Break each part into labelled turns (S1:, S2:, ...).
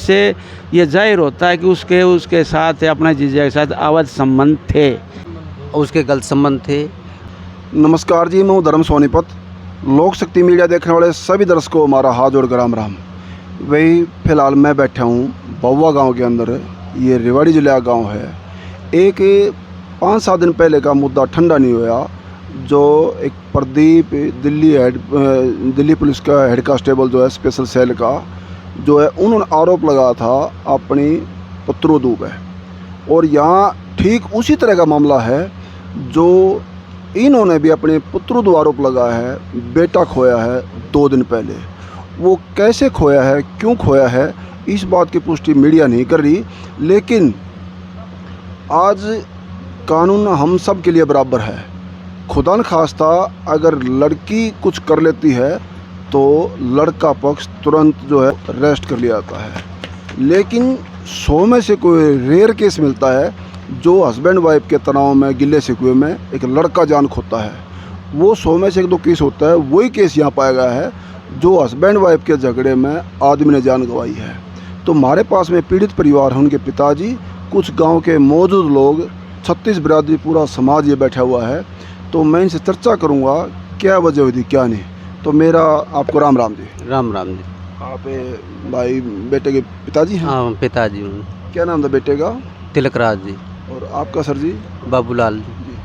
S1: इससे ये जाहिर होता है कि उसके साथ अपने जीजा के साथ अवैध संबंध थे,
S2: उसके गलत संबंध थे।
S3: नमस्कार जी, मैं हूँ धर्म सोनीपत। लोक शक्ति मीडिया देखने वाले सभी दर्शकों को हमारा हाथ जोड़ कर राम राम। वही फ़िलहाल मैं बैठा हूँ बउआ गांव के अंदर। ये रेवाड़ी जिले का गांव है। एक 5-7 दिन पहले का मुद्दा ठंडा नहीं हुआ, जो एक प्रदीप दिल्ली पुलिस का हेड कांस्टेबल जो है स्पेशल सेल का जो है, उन्होंने आरोप लगाया था अपनी पुत्रवधू पे। और यहाँ ठीक उसी तरह का मामला है जो इन्होंने भी अपने पुत्रवधू आरोप लगाया है। बेटा खोया है 2 दिन पहले। वो कैसे खोया है, क्यों खोया है, इस बात की पुष्टि मीडिया नहीं कर रही। लेकिन आज कानून हम सब के लिए बराबर है। खुदा न खास्ता अगर लड़की कुछ कर लेती है तो लड़का पक्ष तुरंत जो है अरेस्ट कर लिया जाता है। लेकिन 100 में से कोई रेयर केस मिलता है जो हस्बैंड वाइफ के तनाव में, गिले शिकवे में एक लड़का जान खोता है। वो 100 में से 1-2 केस होता है। वही केस यहाँ पाया गया है जो हस्बैंड वाइफ के झगड़े में आदमी ने जान गंवाई है। तो हमारे पास में पीड़ित परिवार हैं, उनके पिताजी, कुछ गांव के मौजूद लोग, 36 बिरादरी, पूरा समाज ये बैठा हुआ है। तो मैं इनसे चर्चा करूँगा क्या वजह हुई थी, क्या नहीं। तो मेरा आपको राम राम जी।
S2: राम राम जी।
S3: आप भाई बेटे के पिताजी हैं?
S2: हाँ, पिताजी हूँ।
S3: क्या नाम था बेटे का?
S2: तिलकराज जी।
S3: और आपका सर जी?
S2: बाबूलाल
S3: जी।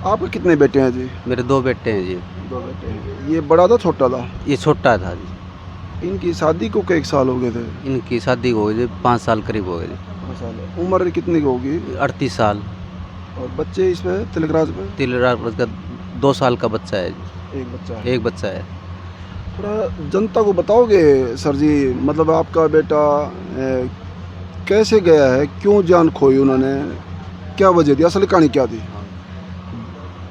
S3: आपके कितने बेटे हैं जी?
S2: मेरे 2 बेटे हैं जी।
S3: 2 बेटे हैं। ये बड़ा था छोटा था?
S2: ये छोटा था जी।
S3: इनकी शादी को कई साल हो गए थे?
S2: इनकी शादी हो गई 5 साल करीब हो गए जी।
S3: 5 साल। उम्र कितनी की होगी?
S2: 38 साल।
S3: और बच्चे इसमें तिलकराज में?
S2: तिलकराज का 2 साल का बच्चा है जी।
S3: एक बच्चा है।
S2: एक बच्चा है।
S3: थोड़ा जनता को बताओगे सर जी, मतलब आपका बेटा कैसे गया है, क्यों जान खोई उन्होंने, क्या वजह थी, असल कहानी क्या थी?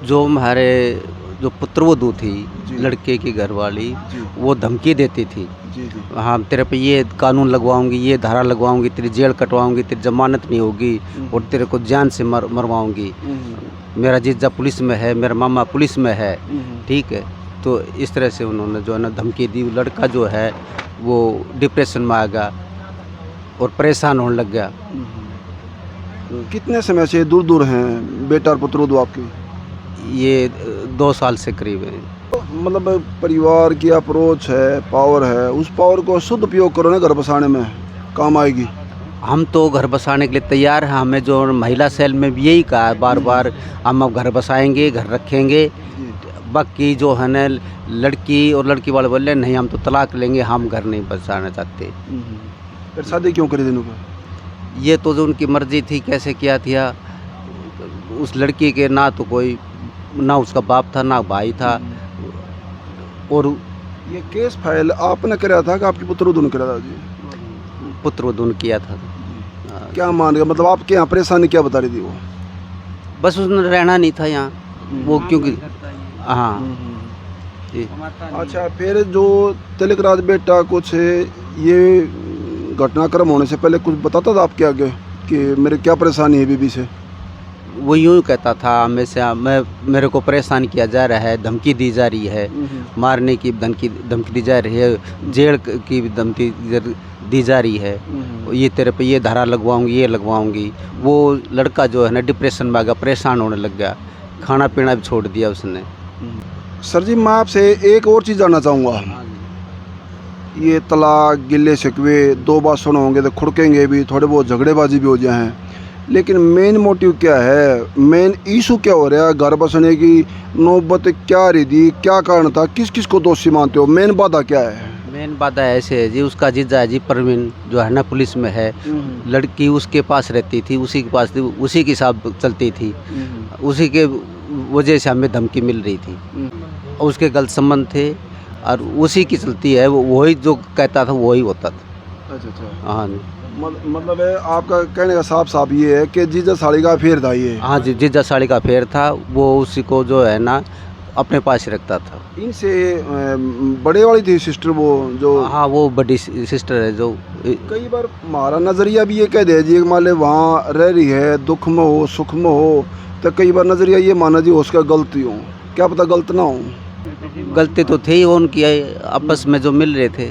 S2: जो हमारे जो पुत्रवधू थी,
S3: जी।
S2: लड़के की घरवाली,
S3: जी
S2: वो धमकी देती थी।
S3: जी जी।
S2: हाँ, तेरे पे ये कानून लगवाऊंगी, ये धारा लगवाऊंगी, तेरी जेल कटवाऊंगी, तेरी जमानत नहीं होगी और तेरे को जान से मरवाऊंगी। मेरा जीजा पुलिस में है, मेरा मामा पुलिस में है, ठीक है। तो इस तरह से उन्होंने जो है ना धमकी दी। लड़का जो है वो डिप्रेशन में आ गया और परेशान होने लग गया।
S3: कितने समय से दूर दूर हैं बेटा और पुत्रवधू आपकी?
S2: ये 2 साल से करीब है।
S3: मतलब परिवार की अप्रोच है, पावर है, उस पावर को शुद्ध उपयोग करो ना, घर बसाने में काम आएगी।
S2: हम तो घर बसाने के लिए तैयार हैं। हमें जो महिला सेल में भी यही कहा है बार बार, हम अब घर बसाएंगे, घर रखेंगे। बाकी जो है ना लड़की और लड़की वाले बोले नहीं, हम तो तलाक लेंगे, हम घर नहीं बसाना चाहते।
S3: फिर शादी क्यों करी दिनों को?
S2: ये तो जो उनकी मर्जी थी, कैसे किया था। उस लड़की के ना तो कोई, ना उसका बाप था, ना भाई था। और
S3: ये केस फाइल आपने कराया था कि आपकी पुत्रवधू ने कराया था जी?
S2: पुत्रवधू ने किया था।
S3: क्या मान गया, मतलब आपके यहाँ परेशानी क्या बता रही थी वो?
S2: बस उसने रहना नहीं था यहाँ वो, क्योंकि हाँ जी।
S3: अच्छा, फिर जो तिलकराज बेटा कुछ ये घटनाक्रम होने से पहले कुछ बताता था आपके आगे कि मेरे क्या परेशानी है बीबी से?
S2: वो यूँ कहता था हमेशा, मेरे को परेशान किया जा रहा है, धमकी दी जा रही है, मारने की धमकी दी जा रही है, जेल की धमकी दी जा रही है, ये तेरे पे ये धारा लगवाऊंगी, ये लगवाऊंगी। वो लड़का जो है ना डिप्रेशन में आ गया, परेशान होने लग गया, खाना पीना भी छोड़ दिया उसने।
S3: सर जी, मैं आपसे एक और चीज़ जानना चाहूँगा। ये तलाक, गिले शिकवे 2 बार सुने होंगे तो खुड़केंगे भी, थोड़े बहुत झगड़ेबाजी भी हो जाए हैं, लेकिन मेन मोटिव क्या है, मेन इशू क्या हो रहा है? घर बसने की नौबत क्या रही थी, क्या कारण था, किस किस को दोषी मानते हो, मेन बाधा क्या है?
S2: मेन बाधा ऐसे है जी, उसका जीजा है जी परवीन, जो है ना पुलिस में है। लड़की उसके पास रहती थी, उसी के पास थी, उसी की हिसाब चलती थी, उसी के वजह से हमें धमकी मिल रही थी। उसके गलत संबंध थे और उसी की चलती है, वही जो कहता था वही होता था।
S3: अच्छा।
S2: हाँ,
S3: मतलब है आपका कहने का साफ साफ ये है कि जीजा साड़ी का फेर था ये?
S2: हाँ जी, जीजा साड़ी का फेर था। वो उसी को जो है ना अपने पास ही रखता था।
S3: इनसे बड़े वाली थी सिस्टर वो जो?
S2: हाँ, वो बड़ी सिस्टर है जो।
S3: कई बार हमारा नज़रिया भी ये कह दे जी, मान ले वहाँ रह रही है, दुख में हो सुख में हो, तो कई बार नज़रिया ये माना जी उसका गलती हो, क्या पता गलत ना हो।
S2: गलती तो थी उनकी, आपस में जो मिल रहे थे।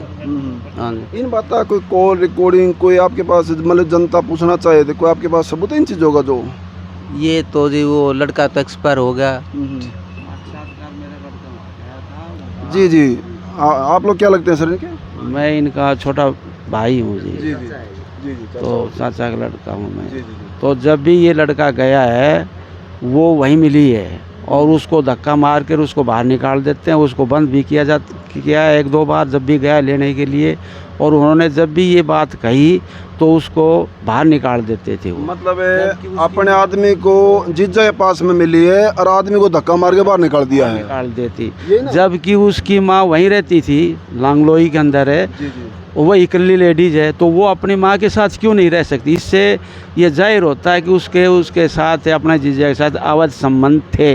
S2: हाँ जी।
S3: इन बात का कोई कॉल रिकॉर्डिंग कोई आपके पास मतलब जनता पूछना चाहे तो कोई आपके पास सबूत है इन चीज़ों का जो
S2: ये तो जी वो लड़का तो एक्सपायर हो गया।
S3: जी जी आप लोग क्या लगते हैं सर इनके
S1: मैं इनका छोटा भाई हूँ जी।
S3: जी जी
S1: तो चाचा का लड़का हूँ मैं।
S3: जी
S1: तो जब भी ये लड़का गया है वो वहीं मिली है और उसको धक्का मार कर उसको बाहर निकाल देते हैं। उसको बंद भी किया है 1-2 बार जब भी गया लेने के लिए, और उन्होंने जब भी ये बात कही तो उसको बाहर निकाल देते थे वो।
S3: मतलब अपने आदमी को जीजा के पास में मिली है और आदमी को धक्का मार के बाहर निकाल दिया है।
S1: निकाल देती,
S3: ये ना?
S1: जबकि उसकी माँ वहीं रहती थी, लांगलोई के अंदर है।
S3: जी जी
S1: वो इकल्ली लेडीज है तो वो अपनी माँ के साथ क्यों नहीं रह सकती। इससे ये जाहिर होता है कि उसके साथ अपने जीजा के साथ अवैध संबंध थे,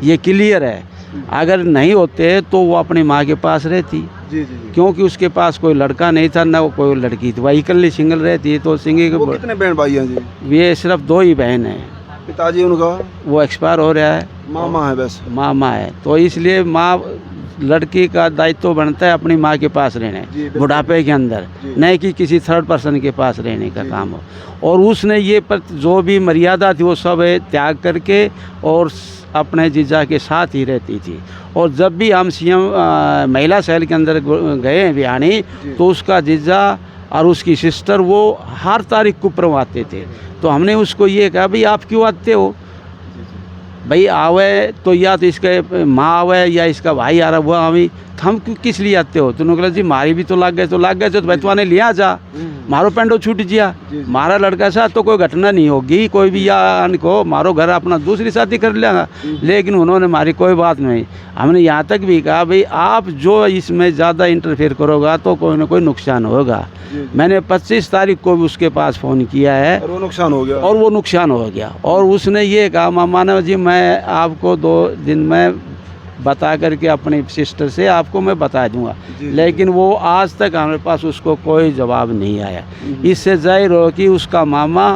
S1: ये क्लियर है। अगर नहीं होते तो वो अपनी माँ के पास रहती,
S3: जी जी
S1: क्योंकि उसके पास कोई लड़का नहीं था ना वो कोई लड़की थी, वही इकल्ली सिंगल रहती है। तो सिंगल
S3: वो कितने बहन भाई हैं जी?
S1: ये सिर्फ 2 ही बहन हैं।
S3: पिताजी उनका
S1: वो एक्सपायर हो रहा है,
S3: मामा है बस।
S1: मामा है, तो इसलिए माँ लड़की का दायित्व तो बनता है अपनी माँ के पास रहने,
S3: जी, बिल्कुल।
S1: बुढ़ापे के अंदर,
S3: जी।
S1: नहीं कि किसी थर्ड पर्सन के पास रहने का
S3: जी,
S1: काम हो। और उसने ये जो भी मर्यादा थी वो सब त्याग करके और अपने जीजा के साथ ही रहती थी। और जब भी हम सीएम महिला सेल के अंदर गए हैं बिहानी, तो उसका जीजा और उसकी सिस्टर वो हर तारीख को आते थे। तो हमने उसको ये कहा भाई आप क्यों आते हो भाई, आवे तो या तो इसका माँ आवे या इसका भाई आ रहा हुआ हम क्यों किस लिए आते हो। तो उन्होंने कहा जी मारी भी तो लग गए तो भाई तुम्हारे लिया जा, मारो पेंडो छूट जिया, मारा लड़का साथ तो कोई घटना नहीं होगी, कोई भी या को मारो घर अपना दूसरी शादी कर लेगा। लेकिन उन्होंने मारी कोई बात नहीं। हमने यहाँ तक भी कहा भाई आप जो इसमें ज़्यादा इंटरफेयर करोगा तो कोई ना कोई नुकसान होगा। मैंने 25 तारीख को भी उसके पास फ़ोन किया है
S3: और वो नुकसान हो गया।
S1: और वो नुकसान हो गया। और उसने ये कहा मामा ने जी मैं आपको 2 दिन में बता करके अपनी सिस्टर से आपको मैं बता दूंगा, लेकिन वो आज तक हमारे पास उसको कोई जवाब नहीं आया। इससे जाहिर हो कि उसका मामा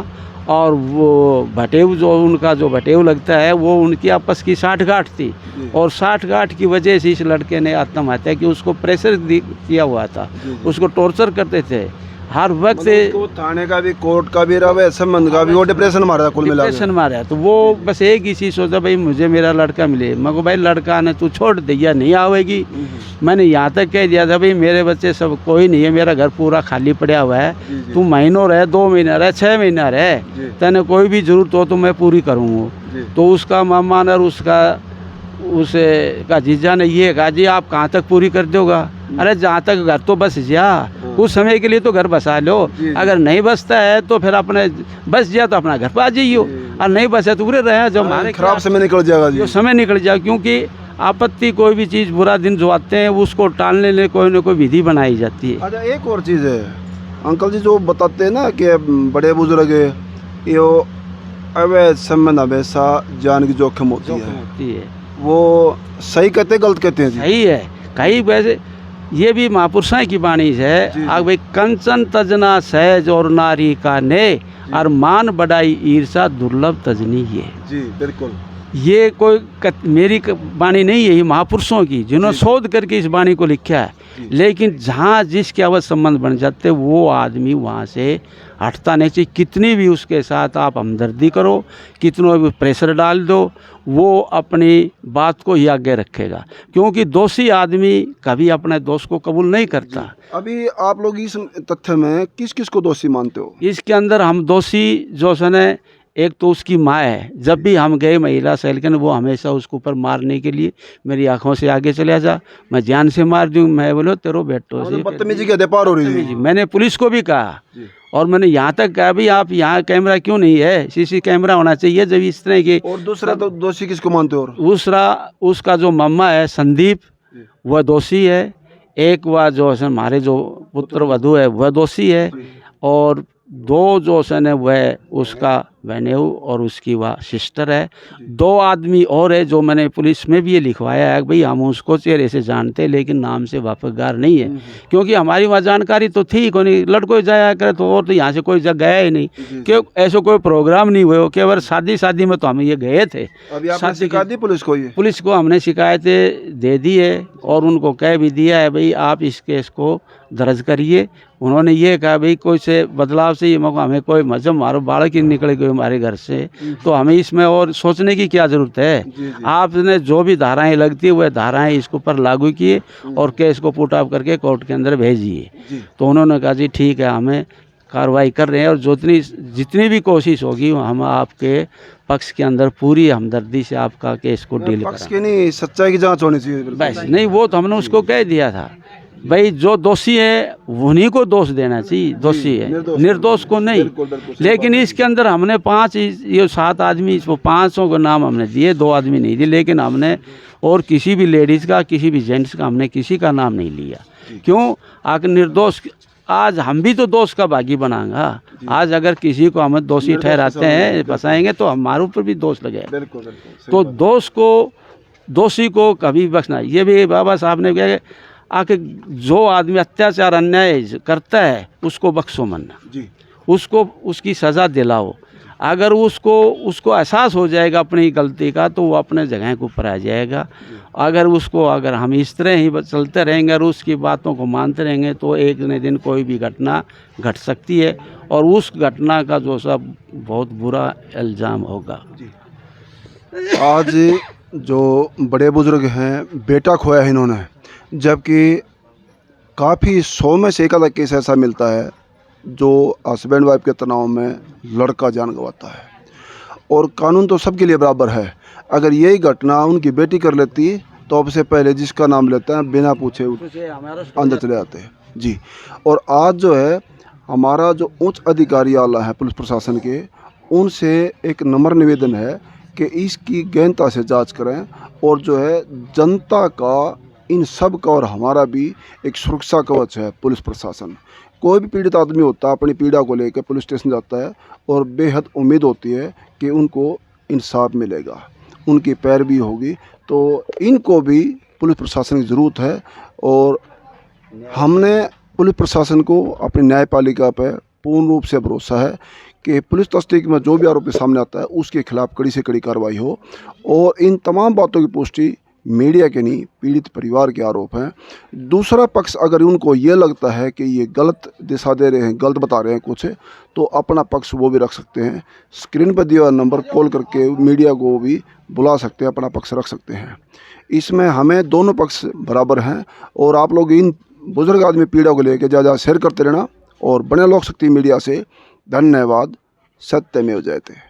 S1: और वो भटेव जो भटेव लगता है वो उनकी आपस की साठगांठ थी, और साठगांठ की वजह से इस लड़के ने आत्महत्या की। उसको प्रेशर किया हुआ था, उसको टॉर्चर करते थे हर वक्त।
S3: उसको थाने का भी कोर्ट का भी रहा संबंध का भी वो डिप्रेशन मारा था, कुल मिला के।
S1: डिप्रेशन मारा। तो वो बस एक ही चीज़ सोचा भाई मुझे मेरा लड़का मिले। मैं को भाई लड़का ने तू छोड़ दिया नहीं आवेगी। मैंने यहाँ तक कह दिया था भाई मेरे बच्चे सब कोई नहीं है, मेरा घर पूरा खाली पड़ा हुआ है, तू महीनों रहे, 2 महीना रहे, 6 महीना रहे, तेने कोई भी जरूरत हो तो मैं पूरी करूँगा। तो उसका मामा ने और उसका जीजा ने ये कहा जी आप कहाँ तक पूरी कर दोगा। अरे जहाँ तक घर तो बस जा, कुछ समय के लिए तो घर बसा लो, अगर नहीं बसता है तो फिर अपने बस जा तो अपना घर पर आ जाइयो, और नहीं बसा तो पूरे रहे जो हमारे
S3: खराब समय निकल जाएगा जी।
S1: समय निकल जाए, क्योंकि आपत्ति कोई भी चीज़ बुरा दिन जो आते हैं उसको टालने लिए कोई ना कोई विधि बनाई जाती है।
S3: अच्छा एक और चीज़ है अंकल जी जो बताते हैं ना कि बड़े बुजुर्ग ये अवैध संबंध हमेशा जान की जोखिम होती है, वो सही कहते गलत कहते हैं जी?
S1: सही है। कई वैसे ये भी महापुरुषों की वाणी है। अब भाई कंचन तजना सहज और नारी का ने, और मान बढ़ाई ईर्षा दुर्लभ तजनी है।
S3: जी बिल्कुल।
S1: ये कोई मेरी वाणी नहीं है, ये महापुरुषों की जिन्होंने शोध करके इस वाणी को लिखा है। लेकिन जहाँ जिसके अवध संबंध बन जाते वो आदमी वहाँ से हटता नहीं चाहिए। कितनी भी उसके साथ आप हमदर्दी करो, कितनों भी प्रेशर डाल दो, वो अपनी बात को ही आगे रखेगा, क्योंकि दोषी आदमी कभी अपने दोष को कबूल नहीं करता।
S3: अभी आप लोग इस तथ्य में किस किस को दोषी मानते हो?
S1: इसके अंदर हम दोषी जो है, एक तो उसकी माँ है। जब भी हम गए महिला सेल के, वो हमेशा उसको ऊपर मारने के लिए मेरी आंखों से आगे चले जा, मैं जान से मार दूँ। मैं बोलो तेरो बेटो से
S3: बदतमीजी के व्यापार हो रही है।
S1: मैंने पुलिस को भी कहा, और मैंने यहाँ तक कहा भी आप यहाँ कैमरा क्यों नहीं है, सीसी कैमरा होना चाहिए जब इस तरह के।
S3: और दूसरा तो दोषी किसको मानते हो?
S1: दूसरा उसका जो मम्मा है संदीप, वह दोषी है। एक वह जो है हमारे जो पुत्र वधू है वह दोषी है, और 2 जो है वह उसका बहनेऊ और उसकी वह सिस्टर है। 2 आदमी और है जो मैंने पुलिस में भी ये लिखवाया है, भाई हम उसको चेहरे से जानते लेकिन नाम से वापसगार नहीं है, क्योंकि हमारी वहाँ जानकारी तो थी को नहीं, लड़कों जाया करे तो, और तो यहाँ से कोई जगह गया ही नहीं, क्यों ऐसा कोई प्रोग्राम नहीं हुआ, केवल शादी में तो हम ये गए थे।
S3: अभी आपने शिकायत दी पुलिस को? ये
S1: पुलिस को हमने शिकायतें दे दी है और उनको कह भी दिया है भाई आप इस केस को दर्ज करिए। उन्होंने ये कहा भाई कोई से बदलाव से ये मौका हमें कोई मजहब मारो बालक ही निकल गए हमारे घर से, तो हमें इसमें और सोचने की क्या ज़रूरत है। आपने जो भी धाराएं लगती है वह धाराएं इसके ऊपर लागू किए और केस को पुट अप करके कोर्ट के अंदर भेजिए। तो उन्होंने कहा जी ठीक है, हमें कार्रवाई कर रहे हैं और जितनी भी कोशिश होगी हम आपके पक्ष के अंदर पूरी हमदर्दी से आपका केस को डील
S3: पक्ष
S1: करेंगे।
S3: की नहीं, सच्चाई की जांच होनी चाहिए।
S1: बस नहीं, वो तो हमने उसको कह दिया था भाई जो दोषी है उन्हीं को दोष देना चाहिए, दोषी है निर्दोष को नहीं। लेकिन इसके अंदर हमने 7 आदमी, इसको 500 का नाम हमने दिए, 2 आदमी नहीं दिए, लेकिन हमने और किसी भी लेडीज़ का किसी भी जेंट्स का हमने किसी का नाम नहीं लिया। क्यों? आखिर निर्दोष, आज हम भी तो दोष का भागी बनाएंगा। आज अगर किसी को हम दोषी ठहराते हैं, फंसाएंगे तो हमारे ऊपर भी दोष लगेगा। तो दोषी को कभी बख्शना, ये भी बाबा साहब ने कहा आके जो आदमी अत्याचार अन्याय करता है उसको बख्शो मत, उसको उसकी सज़ा दिलाओ। अगर उसको एहसास हो जाएगा अपनी गलती का तो वो अपने जगह के ऊपर आ जाएगा। अगर हम इस तरह ही चलते रहेंगे और उसकी बातों को मानते रहेंगे तो एक न दिन कोई भी घटना घट सकती है और उस घटना का जो सब बहुत बुरा इल्ज़ाम होगा।
S3: आज जो बड़े बुजुर्ग हैं, बेटा खोया है इन्होंने, जबकि काफ़ी 100 में से एक आधा केस ऐसा मिलता है जो हस्बैंड वाइफ के तनाव में लड़का जान गंवाता है। और कानून तो सबके लिए बराबर है। अगर यही घटना उनकी बेटी कर लेती तो अब से पहले जिसका नाम लेते हैं बिना पूछे अंदर चले जाते हैं जी। और आज जो है हमारा जो उच्च अधिकारी आला है पुलिस प्रशासन के, उनसे एक नम्र निवेदन है कि इसकी गहनता से जांच करें और जो है जनता का, इन सब का और हमारा भी एक सुरक्षा कवच है पुलिस प्रशासन। कोई भी पीड़ित आदमी होता है अपनी पीड़ा को लेकर पुलिस स्टेशन जाता है और बेहद उम्मीद होती है कि उनको इंसाफ मिलेगा, उनकी पैरवी होगी। तो इनको भी पुलिस प्रशासन की ज़रूरत है और हमने पुलिस प्रशासन को अपनी न्यायपालिका पर पूर्ण रूप से भरोसा है कि पुलिस तस्दीक में जो भी आरोपी सामने आता है उसके खिलाफ कड़ी से कड़ी कार्रवाई हो। और इन तमाम बातों की पुष्टि मीडिया के नहीं, पीड़ित परिवार के आरोप हैं। दूसरा पक्ष अगर उनको ये लगता है कि ये गलत दिशा दे रहे हैं, गलत बता रहे हैं कुछ, तो अपना पक्ष वो भी रख सकते हैं। स्क्रीन पर दिया हुआ नंबर कॉल करके मीडिया को भी बुला सकते हैं, अपना पक्ष रख सकते हैं। इसमें हमें दोनों पक्ष बराबर हैं। और आप लोग इन बुजुर्ग आदमी पीड़ा को लेकर ज़्यादा शेयर करते रहना और बने लोक शक्ति मीडिया से। धन्यवाद। सत्यमेव जयते।